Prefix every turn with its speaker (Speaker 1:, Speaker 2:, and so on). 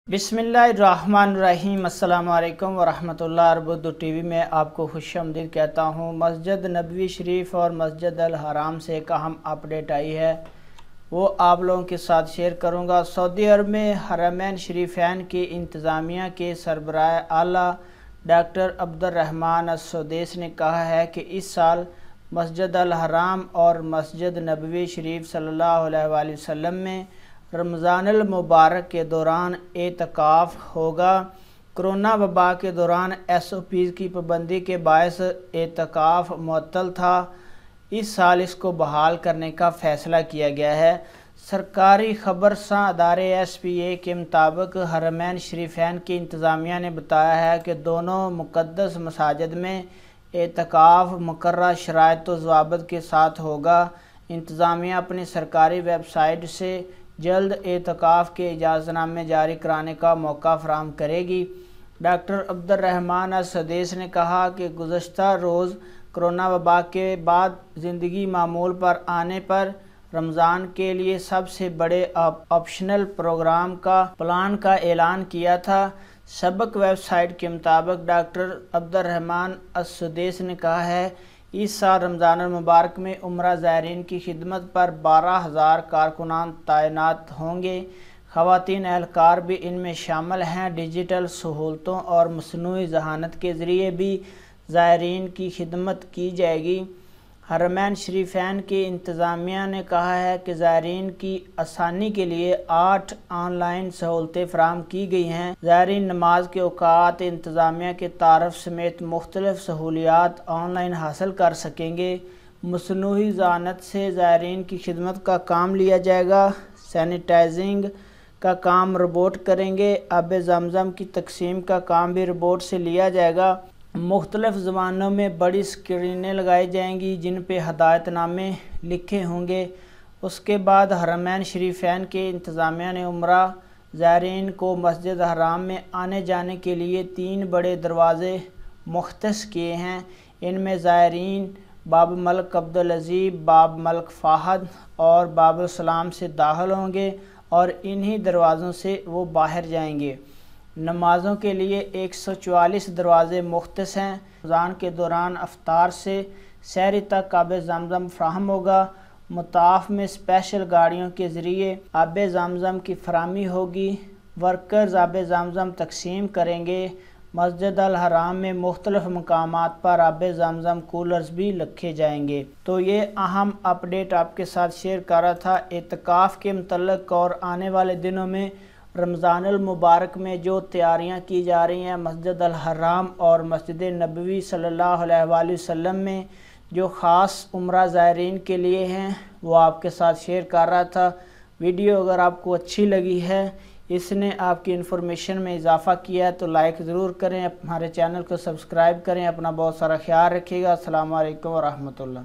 Speaker 1: बिस्मिल्लाहिर्रहमानिर्रहीम। अस्सलाम वालेकुम वरहमतुल्लाह। उर्दू टीवी में आपको खुश आमदीद कहता हूँ। मस्जिद नबवी शरीफ और मस्जिद अल हराम से एक अहम अपडेट आई है, वो आप लोगों के साथ शेयर करूँगा। सऊदी अरब में हरमैन शरीफैन की इंतज़ामिया के सरबराह आला डॉक्टर अब्दुर्रहमान अस-सुदैस ने कहा है कि इस साल मस्जिद अल हराम और मस्जिद नबवी शरीफ सल्लल्लाहु अलैहि वसल्लम में रमज़ानुल मुबारक के दौरान एतकाफ़ होगा। कोरोना वबा के दौरान SOPs की पाबंदी के बायस एतकाफ़ मुअत्तल था। इस साल इसको बहाल करने का फ़ैसला किया गया है। सरकारी खबरसां अदारे SPA के मुताबिक हरमैन शरीफैन की इंतज़ामिया ने बताया है कि दोनों मुक़द्दस मसाजिद में एतकाफ़ मुकर्रर शराइत व ज़वाबित के साथ होगा। इंतज़ामिया अपनी सरकारी वेबसाइट से जल्द एतकाफ़ के इजाज़तनामे जारी कराने का मौका फराहम करेगी। डॉक्टर अब्दुर्रहमान अस-सुदैस ने कहा कि गुज़श्ता रोज़ कोरोना वबा के बाद ज़िंदगी मामूल पर आने पर रमज़ान के लिए सबसे बड़े ऑप्शनल प्रोग्राम का प्लान का ऐलान किया था। सबक वेबसाइट के मुताबिक डॉक्टर अब्दुर्रहमान अस-सुदैस ने कहा है, इस साल रमज़ान मुबारक में उम्रा ज़ायरीन की खिदमत पर 12,000 कारकुनान तैनात होंगे। ख़वातीन एहलकार भी इनमें शामिल हैं। डिजिटल सहूलतों और मसनूई ज़हानत के ज़रिए भी ज़ायरीन की खिदमत की जाएगी। हरमैन शरीफैन की इंतज़ामिया ने कहा है कि ज़ायरीन की आसानी के लिए 8 ऑनलाइन सहूलतें फराहम की गई हैं। ज़ायरीन नमाज के औकात, इंतज़ामिया के तारफ़ समेत मुख्तलिफ़ सहूलियात ऑनलाइन हासिल कर सकेंगे। मसनूई ज़हानत से ज़ायरीन की खिदमत का काम लिया जाएगा। सैनिटाइजिंग का काम रोबोट करेंगे। आब ज़मज़म की तकसीम का काम भी रोबोट से लिया जाएगा। मुख्तलिफ़ ज़बानों में बड़ी स्क्रीनें लगाई जाएंगी जिन पे हदायतनामे लिखे होंगे। उसके बाद हरमैन शरीफैन के इंतज़ामिया ने उम्रा ज़ायरीन को मस्जिद हराम में आने जाने के लिए 3 बड़े दरवाज़े मुख्तस किए हैं। इनमें ज़ायरीन बाब मलिक अब्दुल अज़ीज़, बाब मलिक फ़हद और बाब सलाम से दाखिल होंगे और इन्हीं दरवाज़ों से वो बाहर जाएंगे। नमाज़ों के लिए 144 दरवाज़े मुख्तस हैं। रमज़ान के दौरान अफ्तार से सहरी तक आब ज़मज़म फ्राहम होगा। मुताफ में स्पेशल गाड़ियों के ज़रिए आब ज़मज़म की फराहमी होगी। वर्कर्स आब ज़मज़म तकसीम करेंगे। मस्जिद अल हराम में मुख्तलिफ़ मकामात पर आब ज़मज़म कूलर्स भी रखे जाएंगे। तो ये अहम अपडेट आपके साथ शेयर कर रहा था एतकाफ़ के मुतल्लिक़। और आने वाले दिनों में रमज़ानुल मुबारक में जो तैयारियां की जा रही हैं मस्जिद अल हराम और मस्जिद नबवी सल्लल्लाहु अलैहि वसल्लम में, जो ख़ास उम्रा ज़ायरीन के लिए हैं, वो आपके साथ शेयर कर रहा था। वीडियो अगर आपको अच्छी लगी है, इसने आपकी इन्फॉर्मेशन में इजाफ़ा किया है, तो लाइक ज़रूर करें। हमारे चैनल को सब्सक्राइब करें। अपना बहुत सारा ख्याल रखिएगा। अस्सलामु अलैकुम व रहमतुल्लाह।